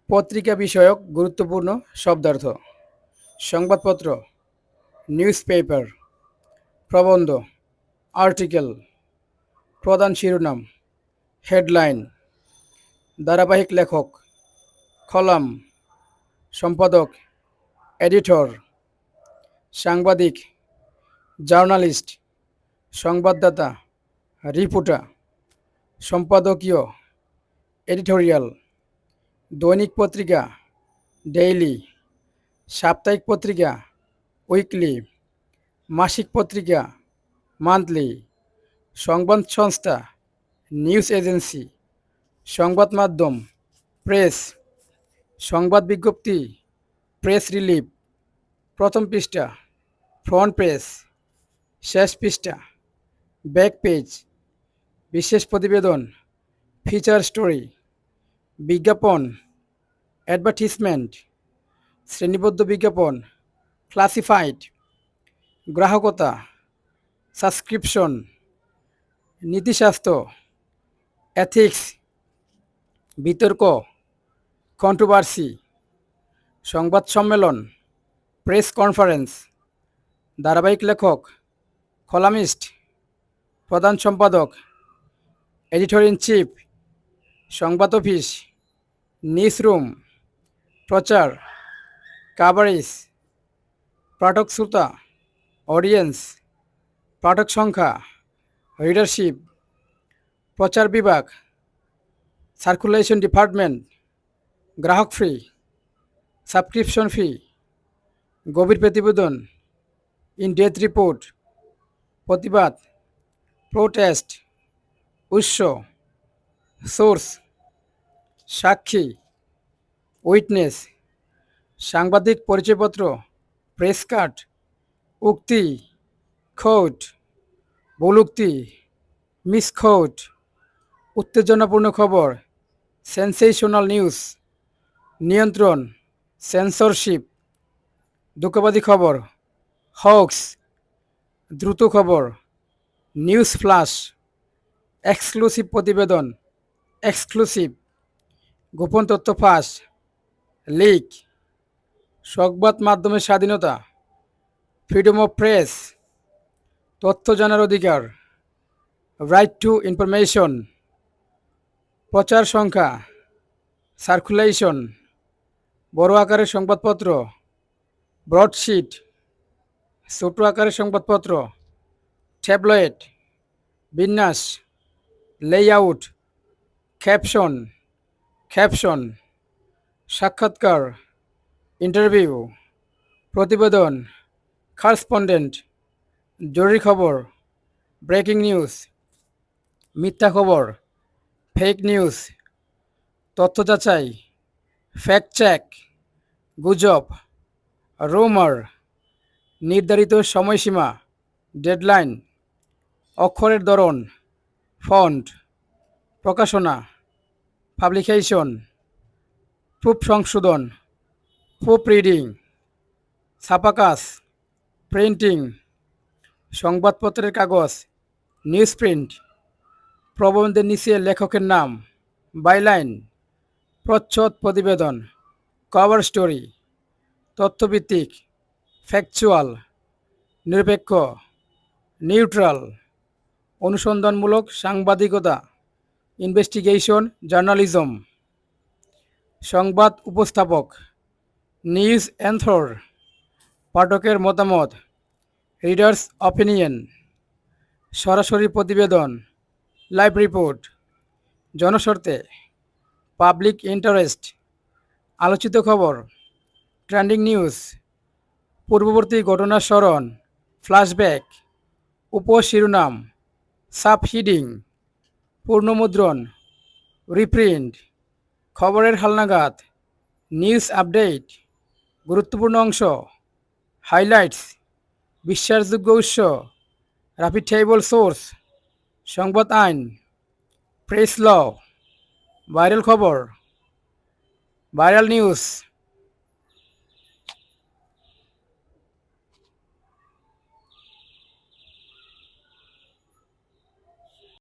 পত্রিকা বিষয়ক গুরুত্বপূর্ণ শব্দার্থ: সংবাদপত্র, নিউজপেপার; প্রবন্ধ, আর্টিকেল; প্রধান শিরোনাম, হেডলাইন; ধারাবাহিক লেখক, কলাম; সম্পাদক, এডিটর; সাংবাদিক, জার্নালিস্ট; সংবাদদাতা, রিপোর্টার; সম্পাদকীয়, এডিটোরিয়াল; দৈনিক পত্রিকা, ডেইলি; সাপ্তাহিক পত্রিকা, উইকলি; মাসিক পত্রিকা, মান্থলি; সংবাদ সংস্থা, নিউজ এজেন্সি; সংবাদ মাধ্যম, প্রেস; সংবাদ বিজ্ঞপ্তি, প্রেস রিলিভ; প্রথম পৃষ্ঠা, ফ্রন্ট পেজ; শেষ পৃষ্ঠা, ব্যাক পেজ; বিশেষ প্রতিবেদন, ফিচার স্টোরি; বিজ্ঞাপন, অ্যাডভার্টিজমেন্ট; শ্রেণীবদ্ধ বিজ্ঞাপন, ক্লাসিফাইড; গ্রাহকতা, সাবস্ক্রিপশন; নীতিশাস্ত্র, এথিক্স; বিতর্ক, কন্ট্রোভার্সি; সংবাদ সম্মেলন, প্রেস কনফারেন্স; ধারাবাহিক লেখক, কলামিস্ট; প্রধান সম্পাদক, এডিটর ইন চিফ; সংবাদ অফিস, নিউজ রুম; প্রচার, কাভারেজ; পাঠক শ্রোতা, অডিয়েন্স; পাঠক সংখ্যা, রিডারশিপ; প্রচার বিভাগ, সার্কুলেশন ডিপার্টমেন্ট; গ্রাহক ফি, সাবস্ক্রিপশন ফি; গভীর প্রতিবেদন, ইন ডেপথ রিপোর্ট; প্রতিবাদ, প্রোটেস্ট; উৎস, সোর্স; সাক্ষী, উইটনেস; সাংবাদিক পরিচয়পত্র, প্রেস কার্ড; উক্তি, খোট; ভুল উক্তি, মিসকোট; উত্তেজনাপূর্ণ খবর, সেনসেশনাল নিউজ; নিয়ন্ত্রণ, সেন্সরশিপ; ধোঁকাবাজি খবর, হক্স; দ্রুত খবর, নিউজ ফ্লাশ; এক্সক্লুসিভ প্রতিবেদন, এক্সক্লুসিভ; গোপন তথ্য ফাঁস, লিক; সংবাদ মাধ্যমের স্বাধীনতা, ফ্রিডম অফ প্রেস; তথ্য জানার অধিকার, রাইট টু ইনফরমেশন; প্রচার সংখ্যা, সার্কুলেশন; বড় আকারের সংবাদপত্র, ব্রডশিট; ছোট আকারের সংবাদপত্র, ট্যাবলয়েড; বিন্যাস, লেআউট; ক্যাপশন; সাক্ষাৎকার, ইন্টারভিউ; প্রতিবেদন, করেসপন্ডেন্ট; জরুরি খবর, ব্রেকিং নিউজ; মিথ্যা খবর, ফেক নিউজ; তথ্য যাচাই, ফ্যাক্ট চেক; গুজব, রুমার; নির্ধারিত সময়সীমা, ডেডলাইন; অক্ষরের ধরন, ফন্ট; প্রকাশনা, পাবলিকেশন; প্রুফ সংশোধন, প্রুফ রিডিং; ছাপাকাজ, প্রিন্টিং; সংবাদপত্রের কাগজ, নিউজ প্রিন্ট; প্রবন্ধের নিচে লেখকের নাম, বাইলাইন; প্রচ্ছদ প্রতিবেদন, কভার স্টোরি; তথ্যভিত্তিক, ফ্যাকচুয়াল; নিরপেক্ষ, নিউট্রাল; অনুসন্ধানমূলক সাংবাদিকতা, ইনভেস্টিগেশন জার্নালিজম; সংবাদ উপস্থাপক, নিউজ অ্যাঙ্কর; পাঠকের মতামত, রিডার্স অপিনিয়ন; সরাসরি প্রতিবেদন, লাইভ রিপোর্ট; জনস্বার্থে, পাবলিক ইন্টারেস্ট; আলোচিত খবর, ট্রেন্ডিং নিউজ; পূর্ববর্তী ঘটনার স্মরণ, ফ্ল্যাশব্যাক; উপশিরোনাম, সাবহিডিং; পূর্ণমুদ্রণ, রিপ্রিন্ট; খবরের হালনাগাদ, নিউজ আপডেট; গুরুত্বপূর্ণ অংশ, হাইলাইটস; বিশ্বাসযোগ্য উৎস, রেপিটেবল সোর্স; সংবাদ আইন, প্রেস ল; ভাইরাল খবর, ভাইরাল নিউজ।